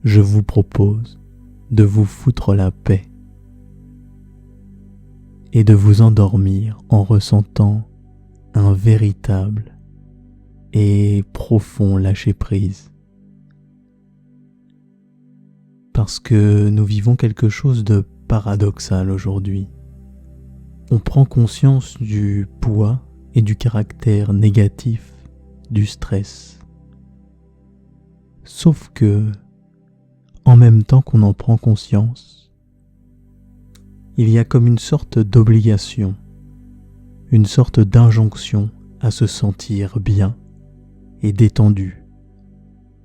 je vous propose de vous foutre la paix et de vous endormir en ressentant un véritable et profond lâcher-prise. Parce que nous vivons quelque chose de paradoxal aujourd'hui. On prend conscience du poids et du caractère négatif du stress. Sauf que, en même temps qu'on en prend conscience, il y a comme une sorte d'obligation, une sorte d'injonction à se sentir bien et détendu.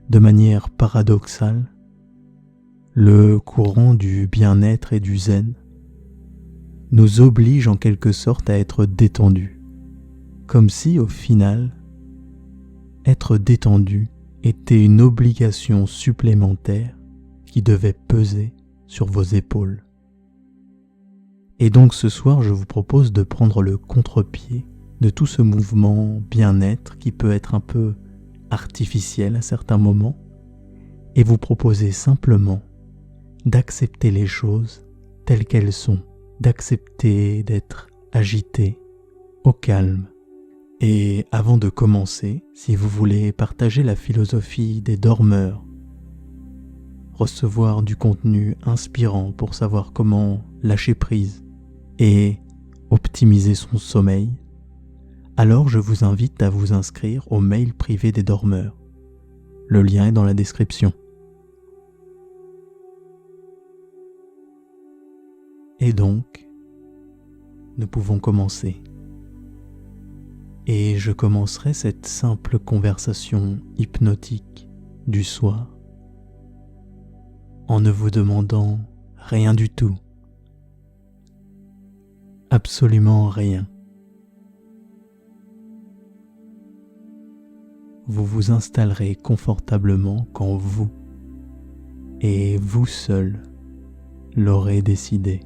De manière paradoxale, le courant du bien-être et du zen nous oblige en quelque sorte à être détendu, comme si au final, être détendu était une obligation supplémentaire qui devait peser sur vos épaules. Et donc ce soir, je vous propose de prendre le contre-pied de tout ce mouvement bien-être qui peut être un peu artificiel à certains moments, et vous proposer simplement d'accepter les choses telles qu'elles sont, d'accepter d'être agité, au calme. Et avant de commencer, si vous voulez partager la philosophie des dormeurs, recevoir du contenu inspirant pour savoir comment lâcher prise et optimiser son sommeil, alors je vous invite à vous inscrire au mail privé des dormeurs. Le lien est dans la description. Et donc, nous pouvons commencer. Et je commencerai cette simple conversation hypnotique du soir en ne vous demandant rien du tout. Absolument rien. Vous vous installerez confortablement quand vous, et vous seul, l'aurez décidé.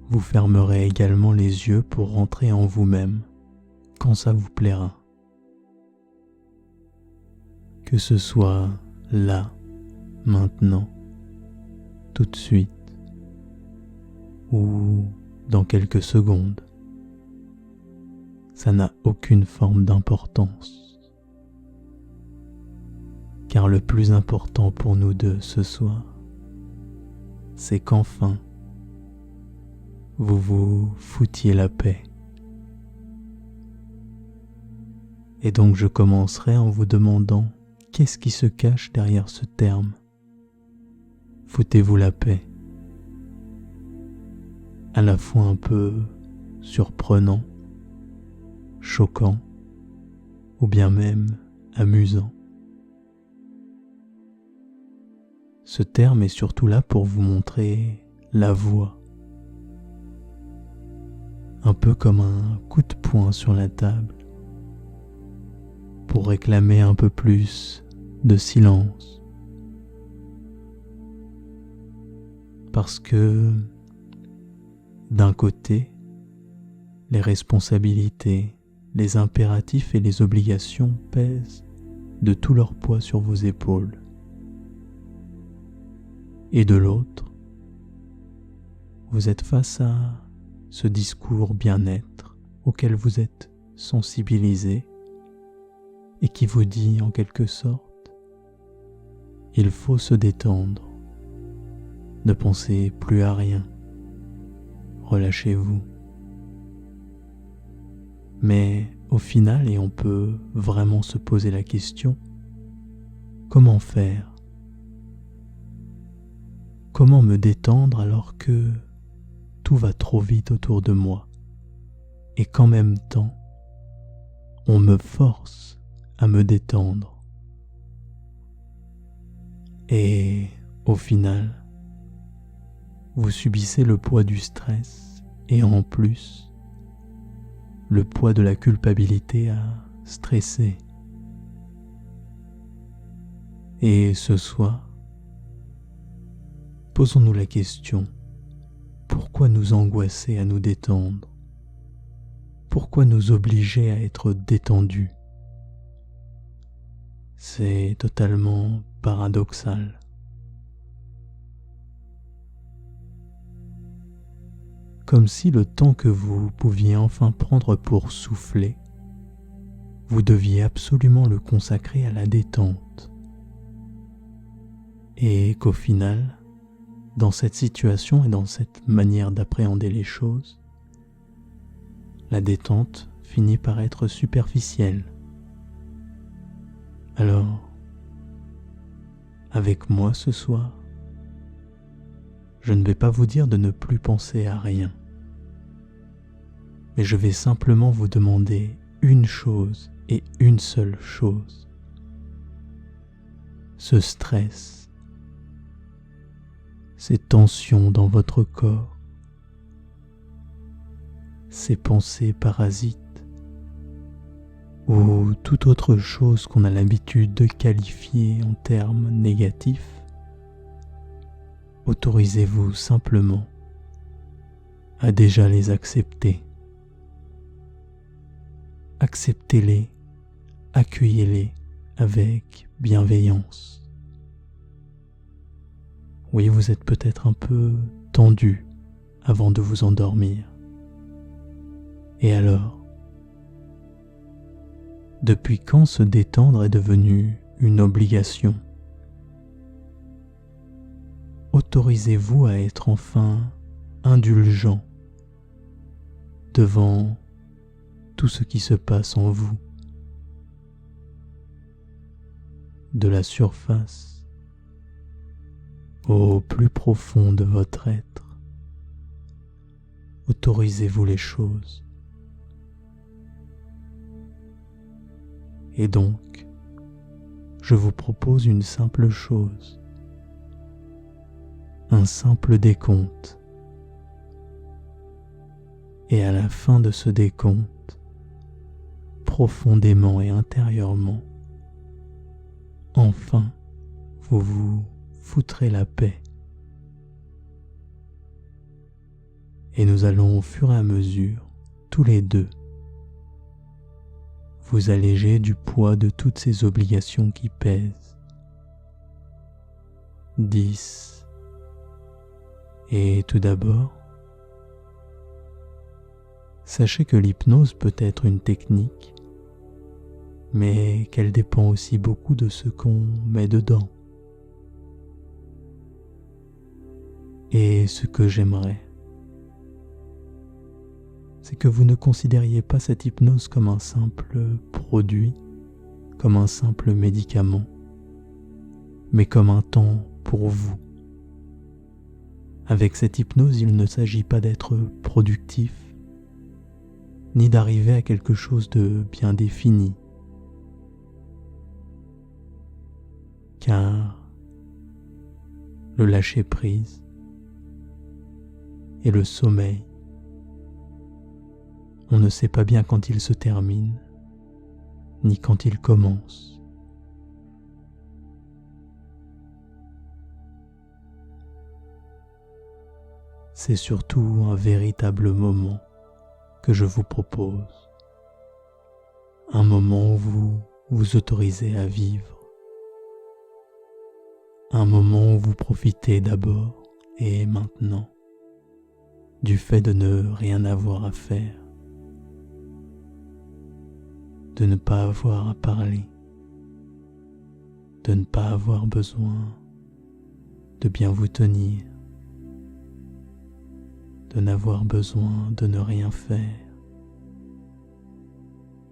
Vous fermerez également les yeux pour rentrer en vous-même quand ça vous plaira. Que ce soit là, maintenant, tout de suite, ou dans quelques secondes. Ça n'a aucune forme d'importance. Car le plus important pour nous deux ce soir, c'est qu'enfin, vous vous foutiez la paix. Et donc je commencerai en vous demandant qu'est-ce qui se cache derrière ce terme. Foutez-vous la paix. À la fois un peu surprenant, choquant, ou bien même amusant. Ce terme est surtout là pour vous montrer la voie. Un peu comme un coup de poing sur la table pour réclamer un peu plus de silence. Parce que d'un côté, les responsabilités, les impératifs et les obligations pèsent de tout leur poids sur vos épaules. Et de l'autre, vous êtes face à ce discours bien-être auquel vous êtes sensibilisé et qui vous dit en quelque sorte, il faut se détendre, ne pensez plus à rien, relâchez-vous. Mais au final, et on peut vraiment se poser la question, comment faire ? Comment me détendre alors que tout va trop vite autour de moi et qu'en même temps, on me force à me détendre. Et au final, vous subissez le poids du stress et en plus, le poids de la culpabilité à stresser. Et ce soir, posons-nous la question, pourquoi nous angoisser à nous détendre ? Pourquoi nous obliger à être détendus ? C'est totalement paradoxal. Comme si le temps que vous pouviez enfin prendre pour souffler, vous deviez absolument le consacrer à la détente. Et qu'au final, dans cette situation et dans cette manière d'appréhender les choses, la détente finit par être superficielle. Alors, avec moi ce soir, je ne vais pas vous dire de ne plus penser à rien, mais je vais simplement vous demander une chose et une seule chose. Ce stress, ces tensions dans votre corps, ces pensées parasites ou toute autre chose qu'on a l'habitude de qualifier en termes négatifs, autorisez-vous simplement à déjà les accepter. Acceptez-les, accueillez-les avec bienveillance. Oui, vous êtes peut-être un peu tendu avant de vous endormir. Et alors, depuis quand se détendre est devenu une obligation? Autorisez-vous à être enfin indulgent devant tout ce qui se passe en vous, de la surface au plus profond de votre être. Autorisez-vous les choses. Et donc, je vous propose une simple chose, un simple décompte. Et à la fin de ce décompte, profondément et intérieurement, enfin, vous vous foutrez la paix. Et nous allons au fur et à mesure, tous les deux, vous alléger du poids de toutes ces obligations qui pèsent. 10. Et tout d'abord, sachez que l'hypnose peut être une technique, mais qu'elle dépend aussi beaucoup de ce qu'on met dedans. Et ce que j'aimerais, c'est que vous ne considériez pas cette hypnose comme un simple produit, comme un simple médicament, mais comme un temps pour vous. Avec cette hypnose, il ne s'agit pas d'être productif, ni d'arriver à quelque chose de bien défini, car le lâcher-prise et le sommeil, on ne sait pas bien quand il se termine, ni quand il commence. C'est surtout un véritable moment que je vous propose. Un moment où vous vous autorisez à vivre. Un moment où vous profitez d'abord et maintenant du fait de ne rien avoir à faire, de ne pas avoir à parler, de ne pas avoir besoin de bien vous tenir, de n'avoir besoin de ne rien faire.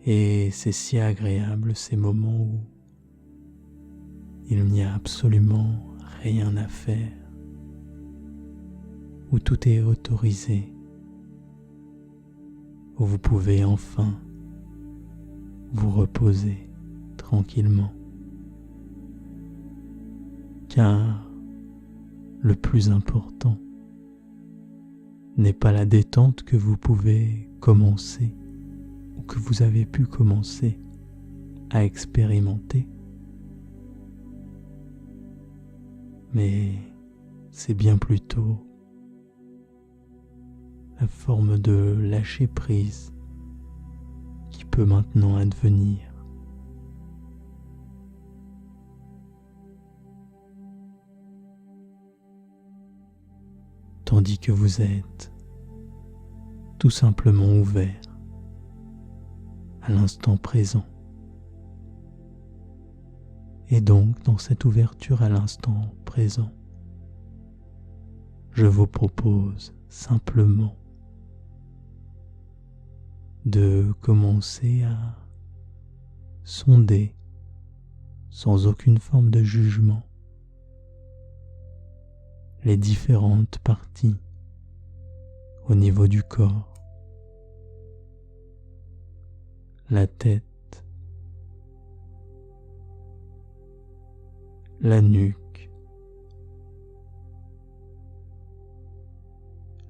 Et c'est si agréable ces moments où il n'y a absolument rien à faire, où tout est autorisé, où vous pouvez enfin vous reposer tranquillement. Car le plus important n'est pas la détente que vous pouvez commencer ou que vous avez pu commencer à expérimenter, mais c'est bien plutôt la forme de lâcher prise qui peut maintenant advenir. tandis que vous êtes tout simplement ouvert à l'instant présent. Et donc, dans cette ouverture à l'instant présent, je vous propose simplement de commencer à sonder sans aucune forme de jugement les différentes parties au niveau du corps, la tête, la nuque,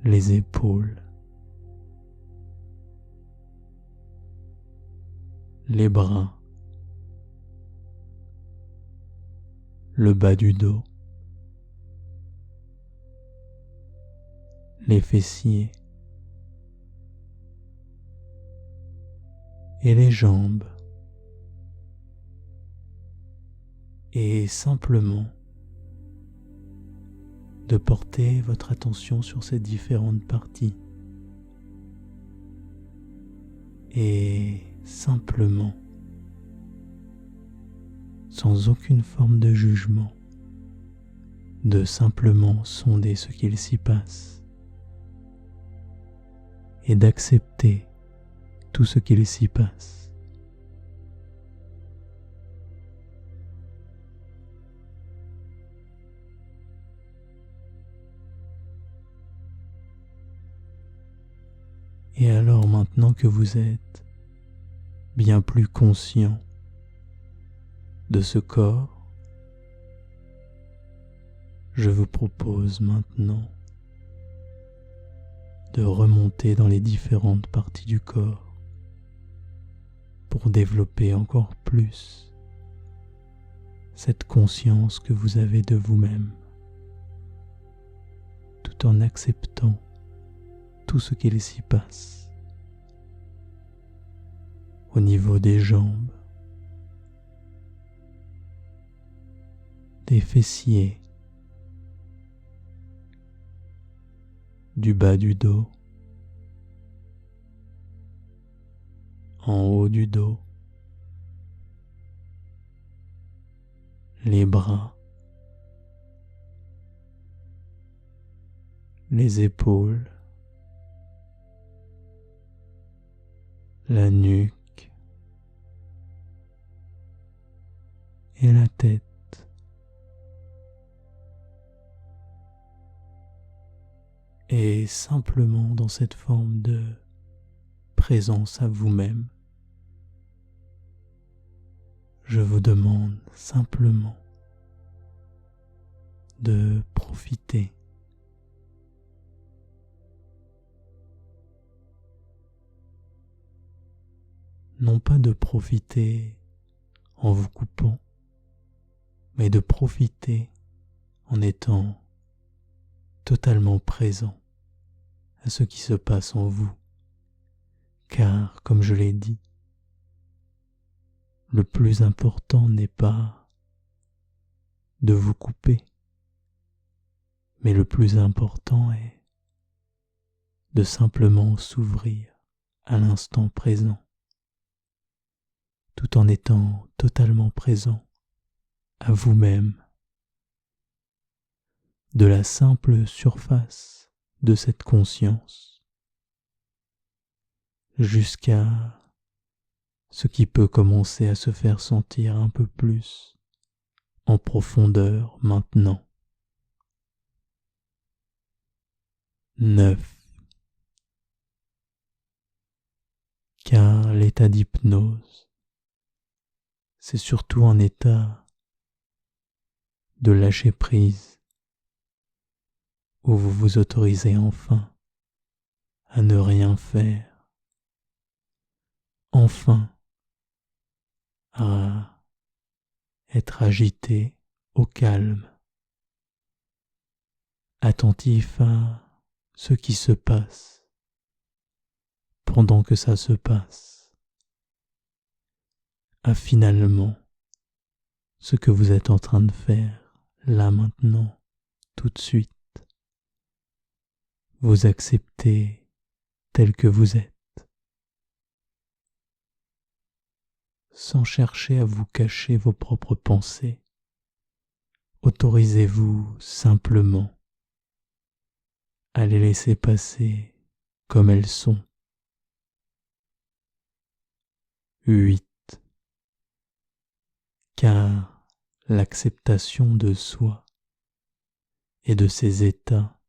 les épaules, les bras, le bas du dos, les fessiers et les jambes, et simplement de porter votre attention sur ces différentes parties et simplement, sans aucune forme de jugement, de simplement sonder ce qu'il s'y passe et d'accepter tout ce qu'il s'y passe. Et alors maintenant que vous êtes bien plus conscient de ce corps, je vous propose maintenant de remonter dans les différentes parties du corps pour développer encore plus cette conscience que vous avez de vous-même, tout en acceptant tout ce qu'il s'y passe au niveau des jambes, des fessiers, du bas du dos, en haut du dos, les bras, les épaules, la nuque et la tête. Et simplement dans cette forme de présence à vous-même, je vous demande simplement de profiter non pas de profiter en vous coupant, mais de profiter en étant totalement présent à ce qui se passe en vous. Car, comme je l'ai dit, le plus important n'est pas de vous couper, mais le plus important est de simplement s'ouvrir à l'instant présent, tout en étant totalement présent à vous-même, de la simple surface de cette conscience jusqu'à ce qui peut commencer à se faire sentir un peu plus en profondeur maintenant. 9. Car l'état d'hypnose, c'est surtout un état de lâcher prise où vous vous autorisez enfin à ne rien faire, enfin à être agité au calme, attentif à ce qui se passe pendant que ça se passe, à finalement ce que vous êtes en train de faire là maintenant, tout de suite, vous acceptez tel que vous êtes, sans chercher à vous cacher vos propres pensées. Autorisez-vous simplement à les laisser passer comme elles sont. 8. Car l'acceptation de soi et de ses états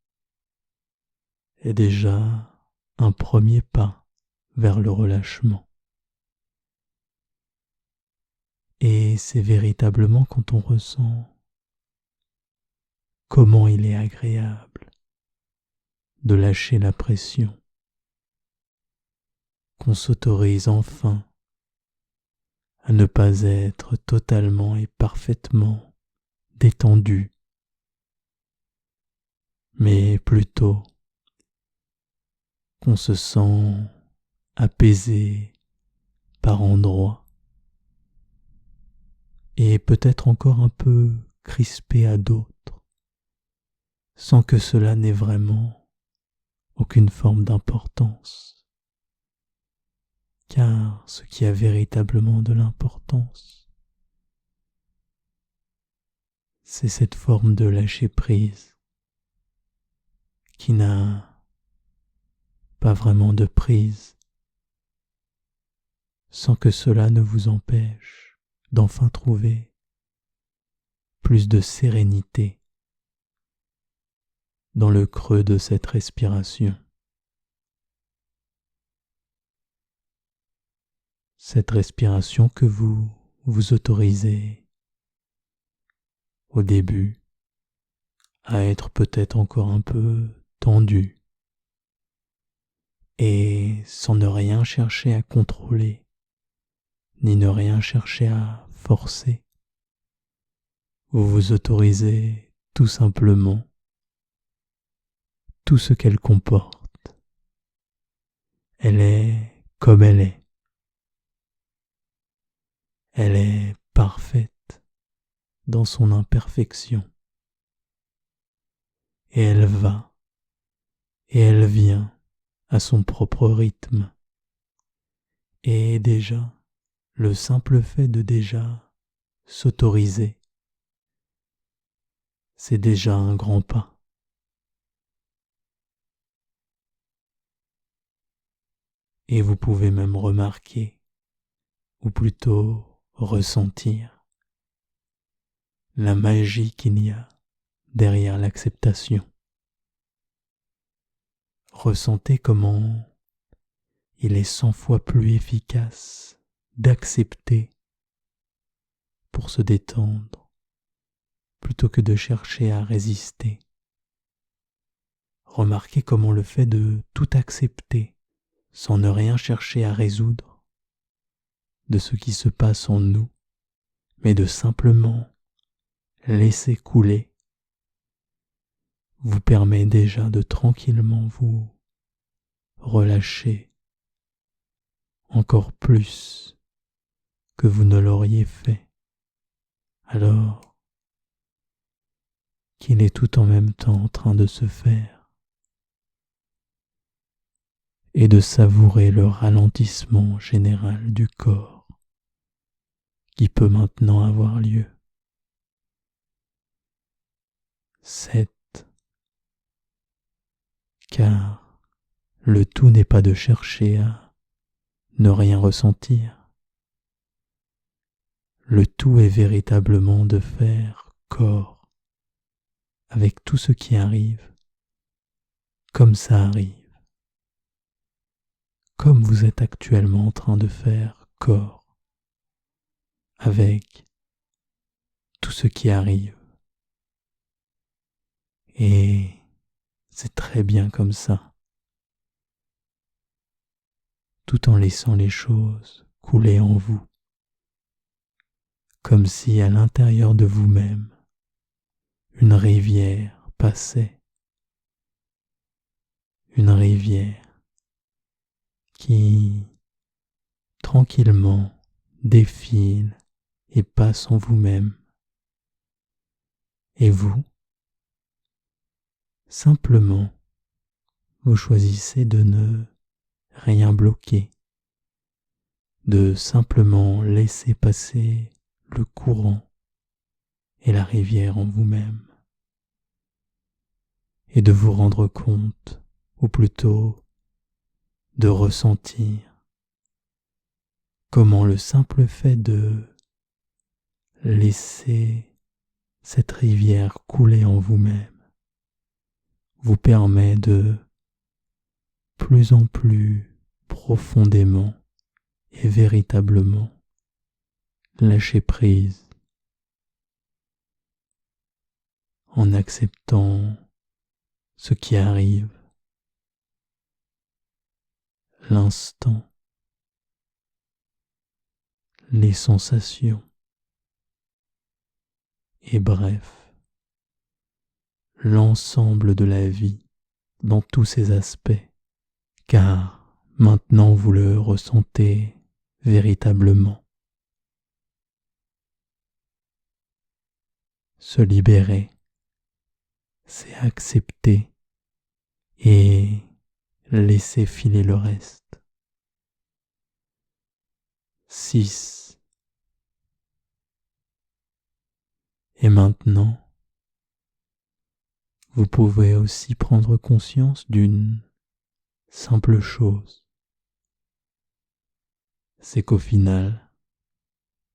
est déjà un premier pas vers le relâchement. Et c'est véritablement quand on ressent comment il est agréable de lâcher la pression qu'on s'autorise enfin à ne pas être totalement et parfaitement détendu, mais plutôt qu'on se sent apaisé par endroits et peut-être encore un peu crispé à d'autres, sans que cela n'ait vraiment aucune forme d'importance. Car ce qui a véritablement de l'importance, c'est cette forme de lâcher prise qui n'a pas vraiment de prise, sans que cela ne vous empêche d'enfin trouver plus de sérénité dans le creux de cette respiration. Cette respiration que vous vous autorisez au début à être peut-être encore un peu tendue et sans ne rien chercher à contrôler ni ne rien chercher à forcer. Vous vous autorisez tout simplement tout ce qu'elle comporte. Elle est comme elle est. Elle est parfaite dans son imperfection. Et elle va et elle vient à son propre rythme. Et déjà, le simple fait de déjà s'autoriser, c'est déjà un grand pas. Et vous pouvez même remarquer, ou plutôt ressentir, la magie qu'il y a derrière l'acceptation. Ressentez comment il est 100 fois plus efficace d'accepter pour se détendre plutôt que de chercher à résister. Remarquez comment le fait de tout accepter sans ne rien chercher à résoudre de ce qui se passe en nous, mais de simplement laisser couler, vous permet déjà de tranquillement vous relâcher encore plus que vous ne l'auriez fait, alors qu'il est tout en même temps en train de se faire, et de savourer le ralentissement général du corps qui peut maintenant avoir lieu. 7. Car le tout n'est pas de chercher à ne rien ressentir. Le tout est véritablement de faire corps avec tout ce qui arrive, comme ça arrive, comme vous êtes actuellement en train de faire corps avec tout ce qui arrive. Et c'est très bien comme ça, tout en laissant les choses couler en vous, comme si à l'intérieur de vous-même, une rivière passait, une rivière qui tranquillement défile et passe en vous-même. Et vous, simplement, vous choisissez de ne rien bloquer, de simplement laisser passer le courant et la rivière en vous-même, et de vous rendre compte, ou plutôt de ressentir comment le simple fait de laisser cette rivière couler en vous-même vous permet de plus en plus profondément et véritablement lâcher prise en acceptant ce qui arrive, l'instant, les sensations, et bref, l'ensemble de la vie dans tous ses aspects, car maintenant vous le ressentez véritablement. Se libérer, c'est accepter et laisser filer le reste. 6. Et maintenant, vous pouvez aussi prendre conscience d'une simple chose. C'est qu'au final,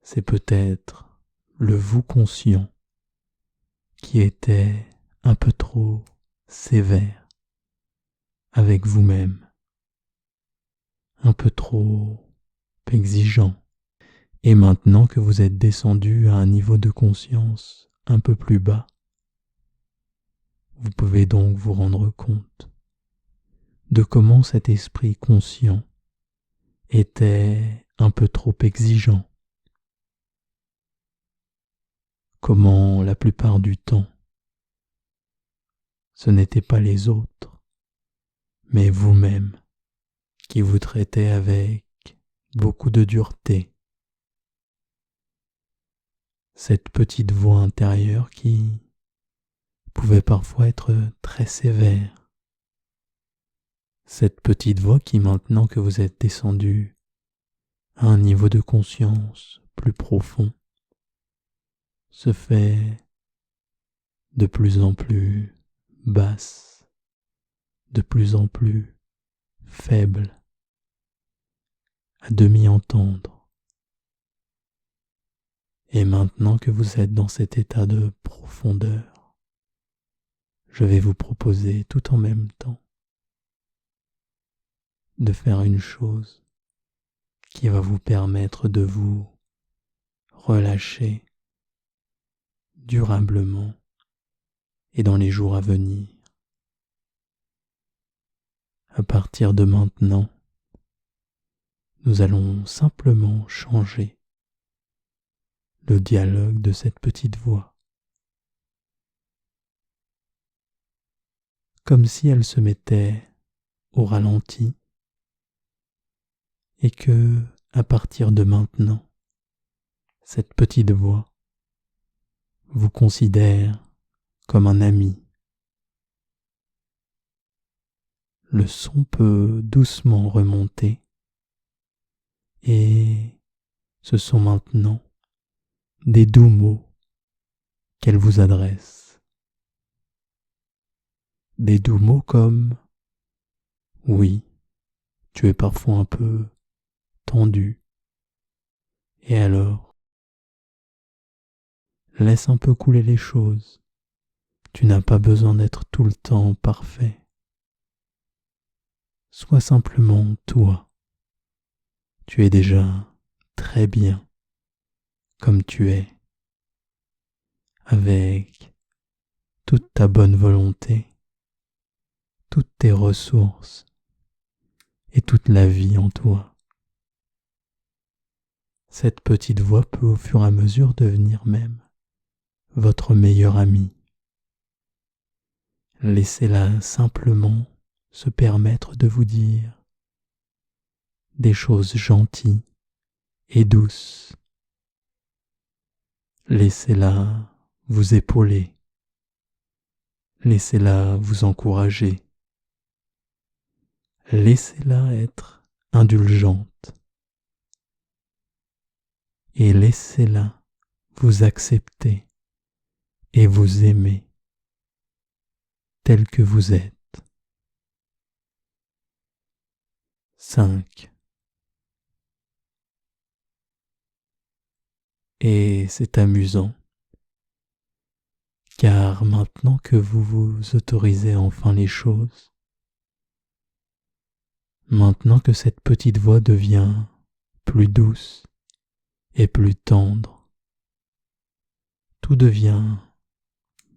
c'est peut-être le vous conscient qui était un peu trop sévère avec vous-même, un peu trop exigeant. Et maintenant que vous êtes descendu à un niveau de conscience un peu plus bas, vous pouvez donc vous rendre compte de comment cet esprit conscient était un peu trop exigeant, comment la plupart du temps ce n'était pas les autres, mais vous-même qui vous traitez avec beaucoup de dureté. Cette petite voix intérieure qui pouvait parfois être très sévère. Cette petite voix qui, maintenant que vous êtes descendu à un niveau de conscience plus profond, se fait de plus en plus basse, de plus en plus faible, à demi entendre. Et maintenant que vous êtes dans cet état de profondeur, je vais vous proposer tout en même temps de faire une chose qui va vous permettre de vous relâcher durablement et dans les jours à venir. À partir de maintenant, nous allons simplement changer le dialogue de cette petite voix, comme si elle se mettait au ralenti et que, à partir de maintenant, cette petite voix vous considère comme un ami. Le son peut doucement remonter et ce sont maintenant des doux mots qu'elle vous adresse. Des doux mots comme « Oui, tu es parfois un peu tendu. Et alors, laisse un peu couler les choses. Tu n'as pas besoin d'être tout le temps parfait. Sois simplement toi. Tu es déjà très bien comme tu es, avec toute ta bonne volonté, toutes tes ressources et toute la vie en toi. Cette petite voix peut au fur et à mesure devenir même votre meilleure amie. Laissez-la simplement se permettre de vous dire des choses gentilles et douces. Laissez-la vous épauler. Laissez-la vous encourager. laissez-la être indulgente et laissez-la vous accepter et vous aimer tel que vous êtes. 5. Et c'est amusant, car maintenant que vous vous autorisez enfin les choses, maintenant que cette petite voix devient plus douce et plus tendre, tout devient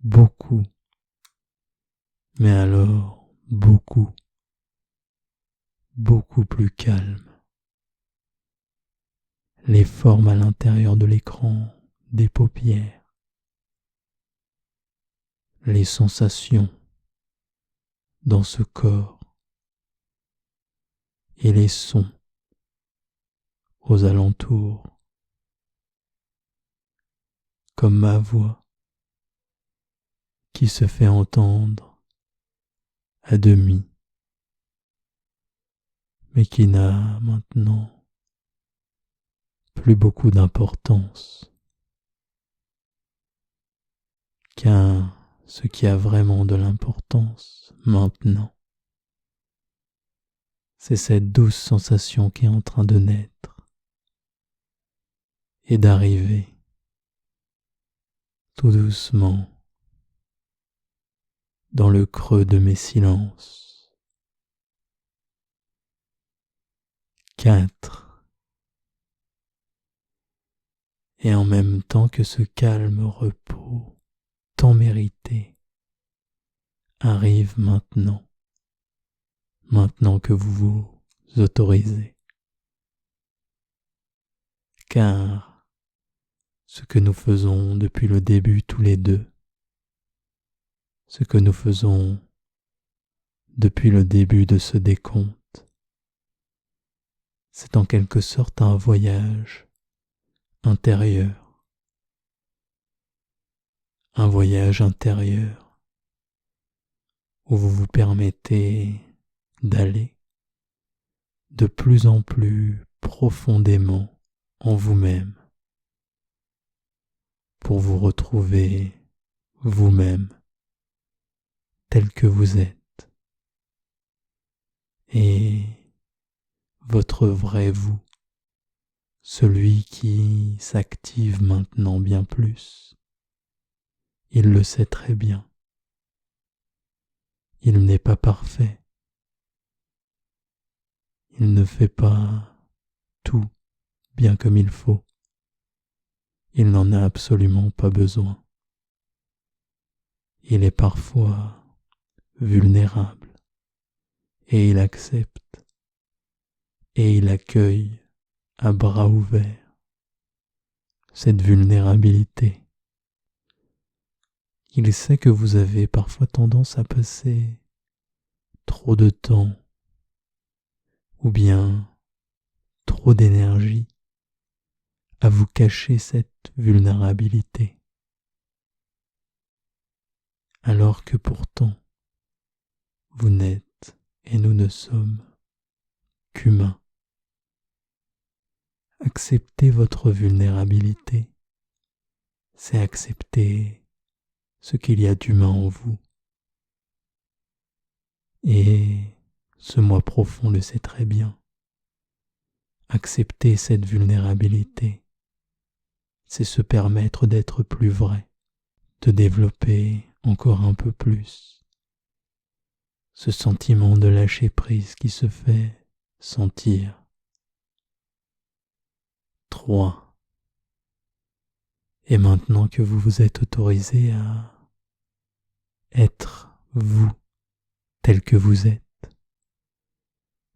beaucoup, mais alors beaucoup, beaucoup plus calme. Les formes à l'intérieur de l'écran des paupières, les sensations dans ce corps et les sons aux alentours, comme ma voix qui se fait entendre à demi, mais qui n'a maintenant plus beaucoup d'importance, car ce qui a vraiment de l'importance maintenant, c'est cette douce sensation qui est en train de naître et d'arriver tout doucement dans le creux de mes silences. 4. Et en même temps que ce calme repos tant mérité arrive maintenant que vous vous autorisez. Car ce que nous faisons depuis le début tous les deux, ce que nous faisons depuis le début de ce décompte, c'est en quelque sorte un voyage intérieur, un voyage intérieur où vous vous permettez d'aller de plus en plus profondément en vous-même pour vous retrouver vous-même tel que vous êtes et votre vrai vous, celui qui s'active maintenant bien plus. Il le sait très bien. Il n'est pas parfait. Il ne fait pas tout bien comme il faut. Il n'en a absolument pas besoin. Il est parfois vulnérable et il accepte et il accueille à bras ouverts cette vulnérabilité. Il sait que vous avez parfois tendance à passer trop de temps ou bien trop d'énergie à vous cacher cette vulnérabilité, alors que pourtant vous n'êtes et nous ne sommes qu'humains. Accepter votre vulnérabilité, c'est accepter ce qu'il y a d'humain en vous. Et ce moi profond le sait très bien. Accepter cette vulnérabilité, c'est se permettre d'être plus vrai, de développer encore un peu plus ce sentiment de lâcher prise qui se fait sentir. 3. Et maintenant que vous vous êtes autorisé à être vous tel que vous êtes,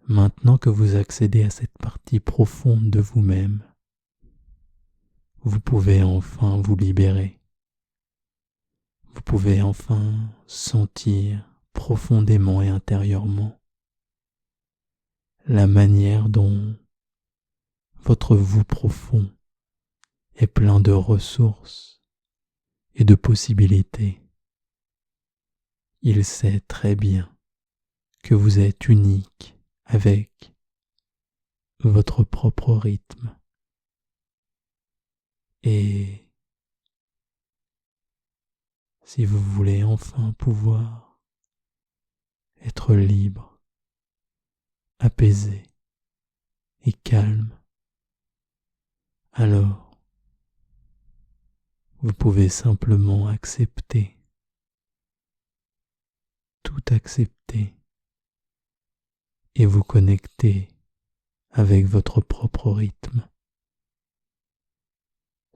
maintenant que vous accédez à cette partie profonde de vous-même, vous pouvez enfin vous libérer. Vous pouvez enfin sentir profondément et intérieurement la manière dont votre vous profond est plein de ressources et de possibilités. Il sait très bien que vous êtes unique avec votre propre rythme. Et si vous voulez enfin pouvoir être libre, apaisé et calme, alors vous pouvez simplement accepter, tout accepter et vous connecter avec votre propre rythme.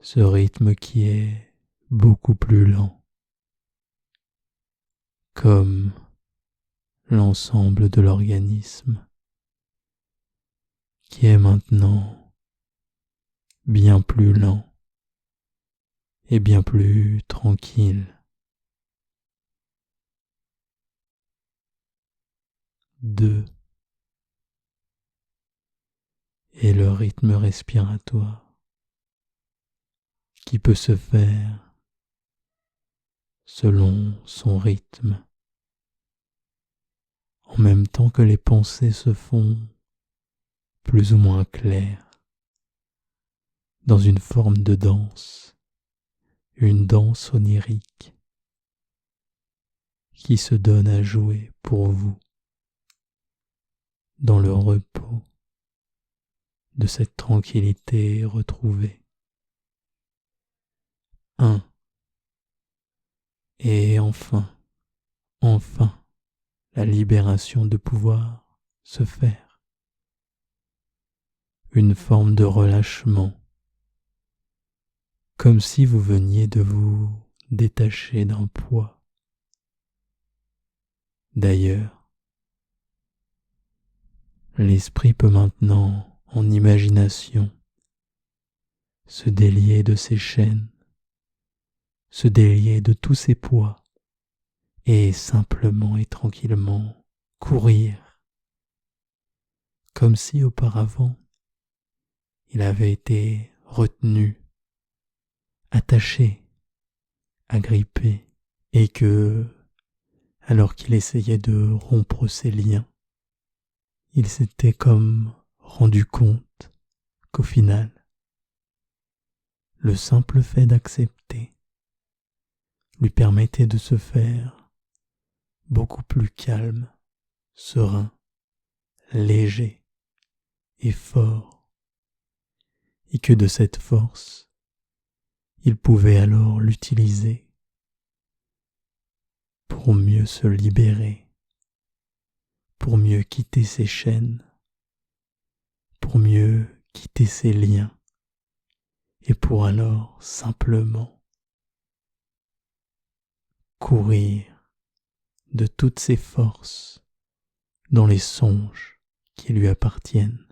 Ce rythme qui est beaucoup plus lent, comme l'ensemble de l'organisme, qui est maintenant bien plus lent et bien plus tranquille. 2. Et le rythme respiratoire qui peut se faire selon son rythme, en même temps que les pensées se font plus ou moins claires, dans une forme de danse, une danse onirique qui se donne à jouer pour vous dans le repos de cette tranquillité retrouvée. 1. Et enfin, la libération de pouvoir se faire. Une forme de relâchement, comme si vous veniez de vous détacher d'un poids. D'ailleurs, l'esprit peut maintenant, en imagination, se délier de ses chaînes, se délier de tous ses poids, et simplement et tranquillement courir, comme si auparavant il avait été retenu, attaché, agrippé, et que, alors qu'il essayait de rompre ses liens, il s'était comme rendu compte qu'au final, le simple fait d'accepter lui permettait de se faire beaucoup plus calme, serein, léger et fort, et que de cette force, il pouvait alors l'utiliser pour mieux se libérer, pour mieux quitter ses chaînes, pour mieux quitter ses liens, et pour alors simplement courir de toutes ses forces dans les songes qui lui appartiennent.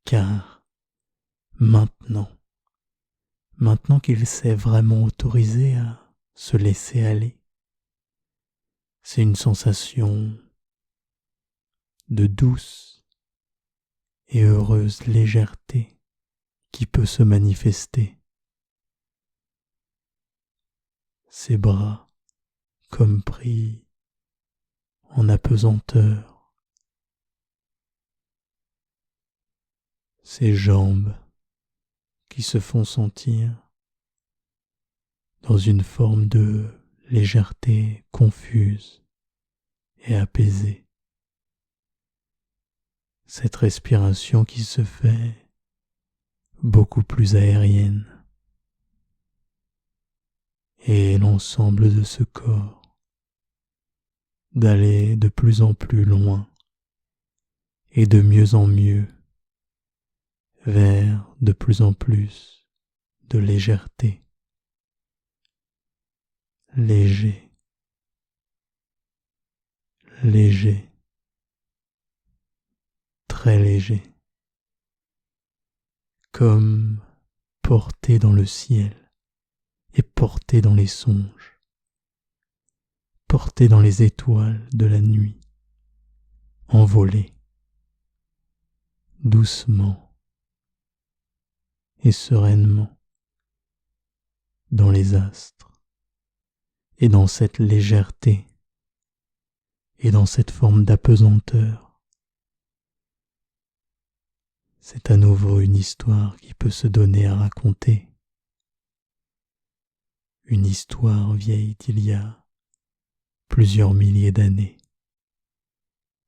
Car maintenant qu'il s'est vraiment autorisé à se laisser aller, c'est une sensation de douce et heureuse légèreté qui peut se manifester. Ses bras comme pris en apesanteur, ses jambes qui se font sentir dans une forme de légèreté confuse et apaisée. Cette respiration qui se fait beaucoup plus aérienne, et l'ensemble de ce corps d'aller de plus en plus loin et de mieux en mieux vers de plus en plus de légèreté. Léger, léger, très léger, comme porté dans le ciel et porté dans les songes, porté dans les étoiles de la nuit, envolé, doucement et sereinement dans les astres et dans cette légèreté et dans cette forme d'apesanteur. C'est à nouveau une histoire qui peut se donner à raconter. Une histoire vieille d'il y a plusieurs milliers d'années,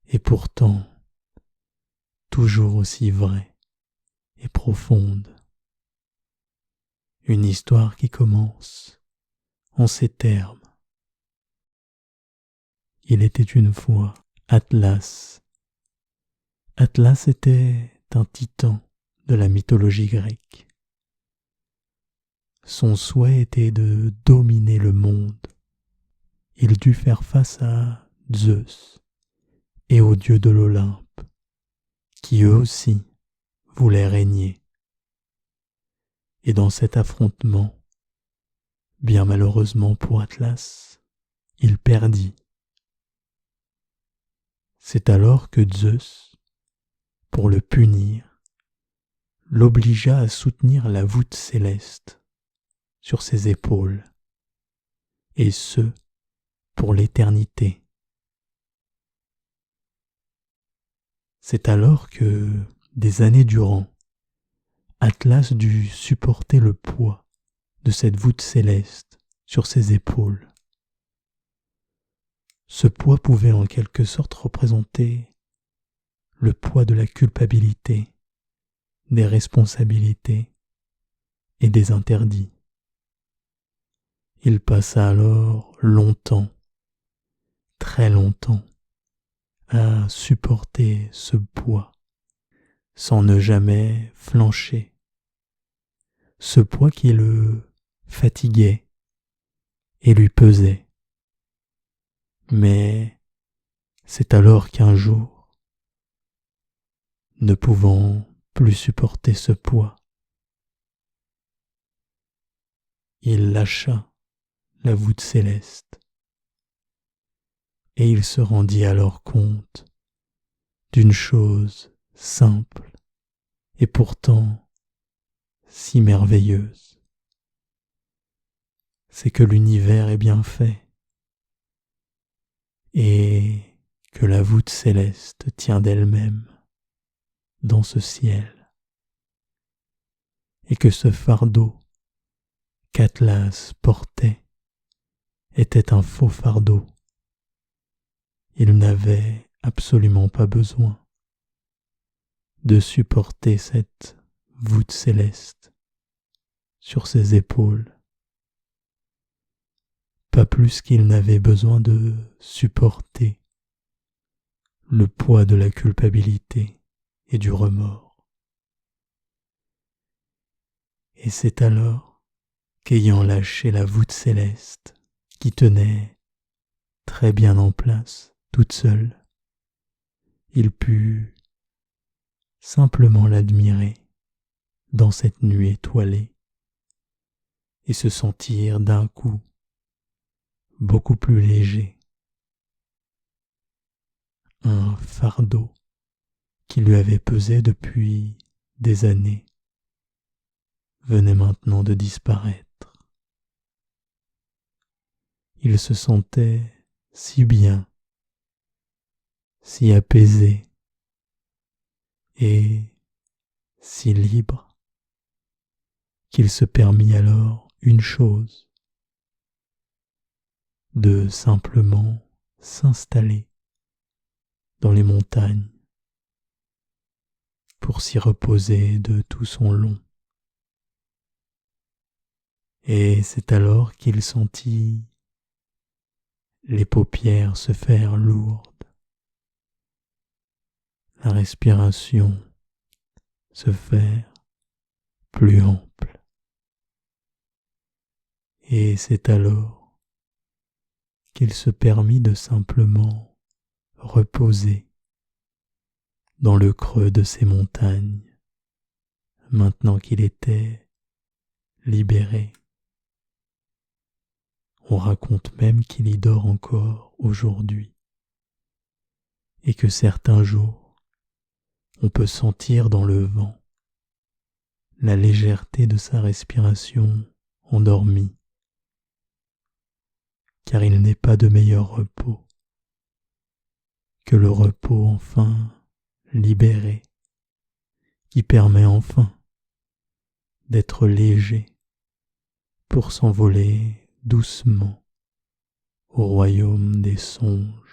et pourtant toujours aussi vraie et profonde. Une histoire qui commence en ces termes. Il était une fois Atlas. Atlas était un titan de la mythologie grecque. Son souhait était de dominer le monde. Il dut faire face à Zeus et aux dieux de l'Olympe, qui eux aussi voulaient régner. Et dans cet affrontement, bien malheureusement pour Atlas, il perdit. C'est alors que Zeus, pour le punir, l'obligea à soutenir la voûte céleste sur ses épaules, et ce, pour l'éternité. C'est alors que, des années durant, Atlas dut supporter le poids de cette voûte céleste sur ses épaules. Ce poids pouvait en quelque sorte représenter le poids de la culpabilité, des responsabilités et des interdits. Il passa alors longtemps, très longtemps, à supporter ce poids, sans ne jamais flancher. Ce poids qui le fatiguait et lui pesait. Mais c'est alors qu'un jour, ne pouvant plus supporter ce poids, il lâcha la voûte céleste et il se rendit alors compte d'une chose simple et pourtant si merveilleuse. C'est que l'univers est bien fait et que la voûte céleste tient d'elle-même dans ce ciel, et que ce fardeau qu'Atlas portait était un faux fardeau. Il n'avait absolument pas besoin de supporter cette voûte céleste sur ses épaules, pas plus qu'il n'avait besoin de supporter le poids de la culpabilité et du remords. Et c'est alors qu'ayant lâché la voûte céleste qui tenait très bien en place toute seule, il put simplement l'admirer dans cette nuit étoilée et se sentir d'un coup beaucoup plus léger. Un fardeau qui lui avait pesé depuis des années venait maintenant de disparaître. Il se sentait si bien, si apaisé et si libre qu'il se permit alors une chose, de simplement s'installer dans les montagnes pour s'y reposer de tout son long. Et c'est alors qu'il sentit les paupières se faire lourdes, la respiration se faire plus ample. Et c'est alors qu'il se permit de simplement reposer dans le creux de ces montagnes, maintenant qu'il était libéré. On raconte même qu'il y dort encore aujourd'hui, et que certains jours, on peut sentir dans le vent la légèreté de sa respiration endormie, car il n'est pas de meilleur repos que le repos enfin libéré, qui permet enfin d'être léger pour s'envoler doucement au royaume des songes.